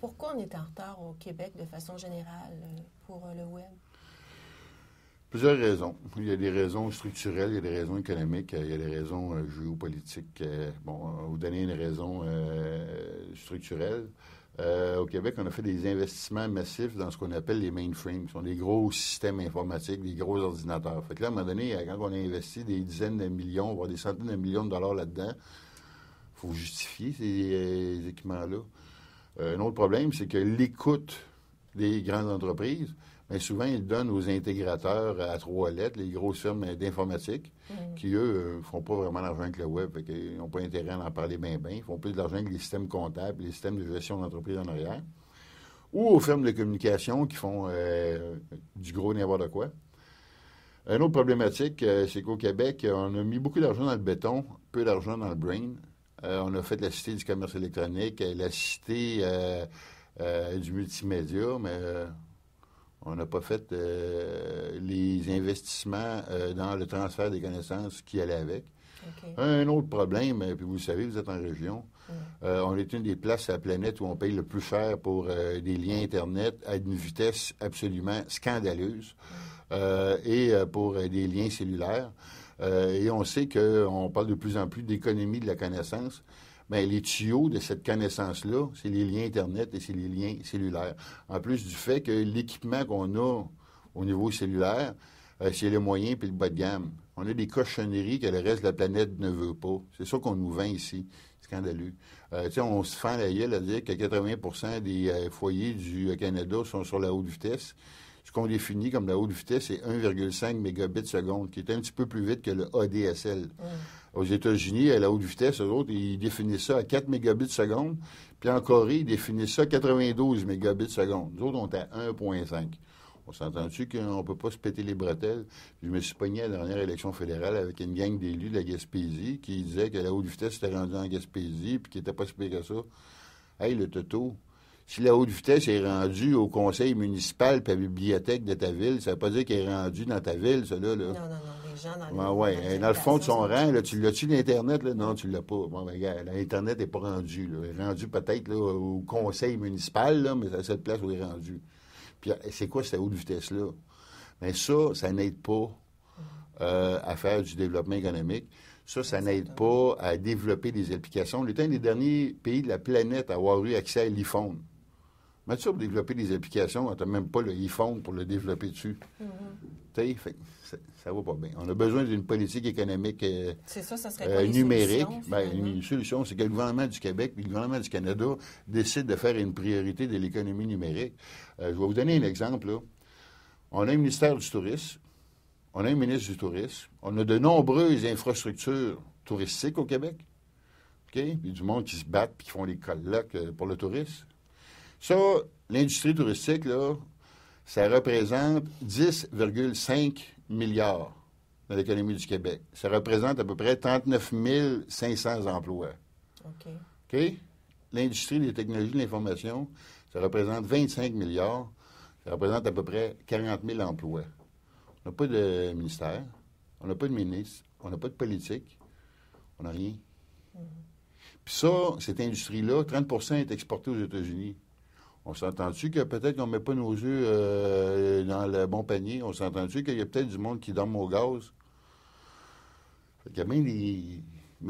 Pourquoi on est en retard au Québec de façon générale pour le web? Plusieurs raisons. Il y a des raisons structurelles, il y a des raisons économiques, il y a des raisons géopolitiques. On va vous donner une raison structurelle. Au Québec, on a fait des investissements massifs dans ce qu'on appelle les mainframes. Ce sont des gros systèmes informatiques, des gros ordinateurs. Fait que là, à un moment donné, quand on a investi des dizaines de millions, voire des centaines de millions de dollars là-dedans, il faut justifier ces équipements-là. Un autre problème, c'est que l'écoute des grandes entreprises, bien souvent, ils donnent aux intégrateurs à 3 lettres, les grosses firmes d'informatique, qui, eux, ne font pas vraiment d'argent avec le web. Fait qu'ils n'ont pas intérêt à en parler bien. Ils font plus d'argent avec les systèmes comptables, les systèmes de gestion d'entreprise en arrière. Ou aux firmes de communication qui font du gros n'importe quoi. Une autre problématique, c'est qu'au Québec, on a mis beaucoup d'argent dans le béton, peu d'argent dans le brain. On a fait la cité du commerce électronique, la cité du multimédia, mais on n'a pas fait les investissements dans le transfert des connaissances qui allaient avec. Okay. Un autre problème, puis vous le savez, vous êtes en région, on est une des places à la planète où on paye le plus cher pour des liens Internet à une vitesse absolument scandaleuse et pour des liens cellulaires. Et on sait qu'on parle de plus en plus d'économie de la connaissance. Bien, les tuyaux de cette connaissance-là, c'est les liens Internet et c'est les liens cellulaires. En plus du fait que l'équipement qu'on a au niveau cellulaire, c'est le moyen puis le bas de gamme. On a des cochonneries que le reste de la planète ne veut pas. C'est ça qu'on nous vend ici. Scandaleux. On se fend la gueule à dire que 80 des foyers du Canada sont sur la haute vitesse. Ce qu'on définit comme la haute vitesse, c'est 1,5 mégabits seconde, qui est un petit peu plus vite que le ADSL. Aux États-Unis, à la haute vitesse, eux autres, ils définissent ça à 4 mégabits seconde. Puis en Corée, ils définissent ça à 92 mégabits seconde. Nous autres, on est à 1,5. On s'entend-tu qu'on ne peut pas se péter les bretelles? Puis je me suis pogné à la dernière élection fédérale avec une gang d'élus de la Gaspésie qui disaient que la haute vitesse était rendue en Gaspésie puis qu'il n'était pas si pire que ça. Hey, le toto! Si la haute vitesse est rendue au conseil municipal et à la bibliothèque de ta ville, ça ne veut pas dire qu'elle est rendue dans ta ville, ça, là. Non, les gens dans dans le fond de son rang, là, tu l'as-tu l'Internet, là? Non, tu ne l'as pas. Bon, ben, regarde, l'Internet n'est pas rendu, là. Elle est rendue peut-être, là, au conseil municipal, là, mais c'est la seule place où elle est rendue. Puis, c'est quoi cette haute vitesse-là? Bien, ça n'aide pas à faire du développement économique. Ça n'aide pas à développer des applications. On est un des derniers pays de la planète à avoir eu accès à l'iPhone. Mais tu sais, pour développer des applications, tu n'as même pas l'iPhone pour le développer dessus. Tu sais, ça va pas bien. On a besoin d'une politique économique ça serait quoi, numérique. Une solution, c'est que le gouvernement du Québec et le gouvernement du Canada décident de faire une priorité de l'économie numérique. Je vais vous donner un exemple, là. On a un ministère du Tourisme. On a un ministre du Tourisme. On a de nombreuses infrastructures touristiques au Québec. OK? Puis du monde qui se battent et qui font des colloques pour le tourisme. Ça, l'industrie touristique, là, ça représente 10,5 milliards dans l'économie du Québec. Ça représente à peu près 39 500 emplois. OK? L'industrie des technologies de l'information, ça représente 25 milliards. Ça représente à peu près 40 000 emplois. On n'a pas de ministère, on n'a pas de ministre, on n'a pas de politique, on n'a rien. Puis ça, cette industrie-là, 30 est exportée aux États-Unis. On s'entend-tu que peut-être qu'on ne met pas nos œufs dans le bon panier? On s'entend-tu qu'il y a peut-être du monde qui dorme au gaz? Il y a bien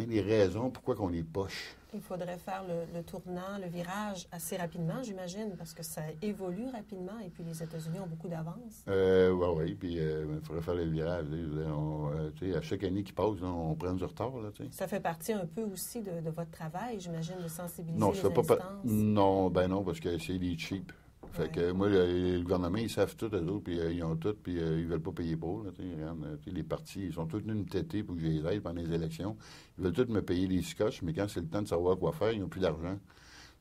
des raisons pourquoi on est poche. Il faudrait faire le tournant, le virage assez rapidement, j'imagine, parce que ça évolue rapidement et puis les États-Unis ont beaucoup d'avance. Oui, puis il faudrait faire le virage. À chaque année qui passe, là, on prend du retard. Là, ça fait partie un peu aussi de votre travail, j'imagine, de sensibiliser non, les instances. Non, non, parce que c'est des cheap. Fait que moi, le gouvernement, ils savent tout, eux autres, puis ils ont tout, puis ils veulent pas payer pour. Là, les partis, ils sont tous venus me têter pour que je les aide pendant les élections. Ils veulent tous me payer des scotch, mais quand c'est le temps de savoir quoi faire, ils n'ont plus d'argent.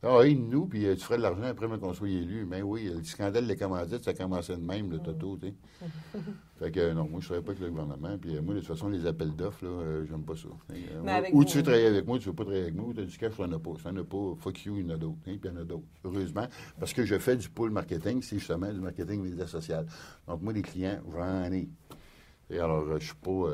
Ah, aide-nous, puis tu ferais de l'argent après qu'on soit élu. Ben oui, le scandale des commandites, ça commençait de même, le toto, tu sais. Fait que non, moi, je ne travaille pas avec le gouvernement. Puis moi, de toute façon, les appels d'offres, là, j'aime pas ça. Ou tu veux travailler avec moi, tu veux pas travailler avec moi, tu as du cash, tu n'en as pas. Si tu n'en as pas, fuck you, il y en a d'autres. Puis il y en a d'autres, heureusement. Parce que je fais du pull marketing, c'est justement du marketing média social. Donc moi, les clients, j'en ai. Et alors, je suis pas...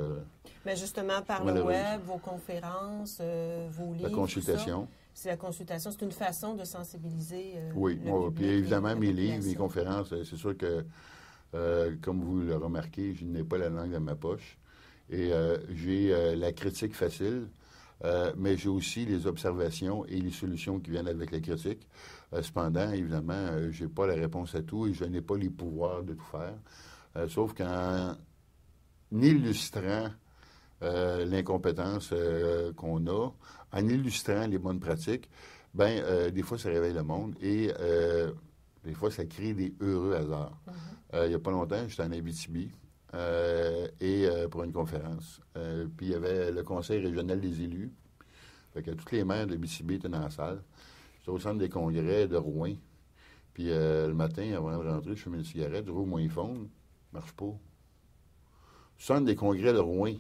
Mais justement, par le web, vos conférences, vos livres, la consultation. c'est la consultation. C'est une façon de sensibiliser oui, le public. Puis évidemment, mes livres, mes population. conférences, c'est sûr que, comme vous le remarquez, je n'ai pas la langue dans ma poche. Et j'ai la critique facile, mais j'ai aussi les observations et les solutions qui viennent avec la critique. Cependant, évidemment, je n'ai pas la réponse à tout et je n'ai pas les pouvoirs de tout faire. Sauf qu'en illustrant l'incompétence qu'on a, en illustrant les bonnes pratiques, des fois, ça réveille le monde et des fois, ça crée des heureux hasards. Il n'y a pas longtemps, j'étais en Abitibi pour une conférence. Puis il y avait le Conseil régional des élus. Fait que tous les maires de l'Abitibi étaient dans la salle. J'étais au centre des congrès de Rouen. Puis le matin, avant de rentrer, je fumais une cigarette, je roule mon iPhone, marche pas. Centre des congrès de Rouen,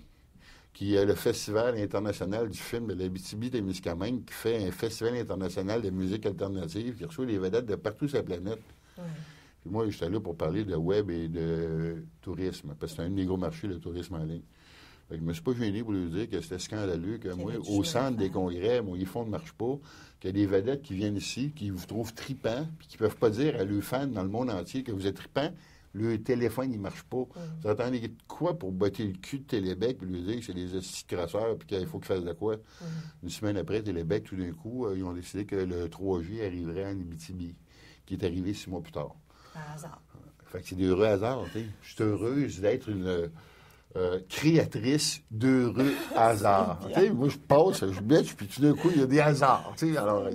qui est le Festival international du film de l'Abitibi-Témiscamingue, qui fait un festival international de musique alternative, qui reçoit des vedettes de partout sur la planète. Ouais. Puis moi, j'étais là pour parler de web et de tourisme, parce que c'est un des gros marchés, le tourisme en ligne. Fait que je ne me suis pas gêné pour lui dire que c'était scandaleux, que moi, au centre des congrès, mon iPhone ne marche pas, qu'il y a des vedettes qui viennent ici, qui vous trouvent tripants, puis qui ne peuvent pas dire à leurs fans dans le monde entier que vous êtes tripants. Le téléphone, il ne marche pas. Vous attendez de quoi pour botter le cul de Télébec et lui dire que c'est des crosseurs et qu'il faut qu'ils fassent de quoi? Une semaine après, Télébec, tout d'un coup, ils ont décidé que le 3G arriverait en Abitibi, qui est arrivé 6 mois plus tard. Par hasard. Fait que c'est des heureux hasards. T'sais. Je suis heureuse d'être une créatrice d'heureux hasards. Moi, je passe, je bêche, puis tout d'un coup, il y a des hasards. Alors,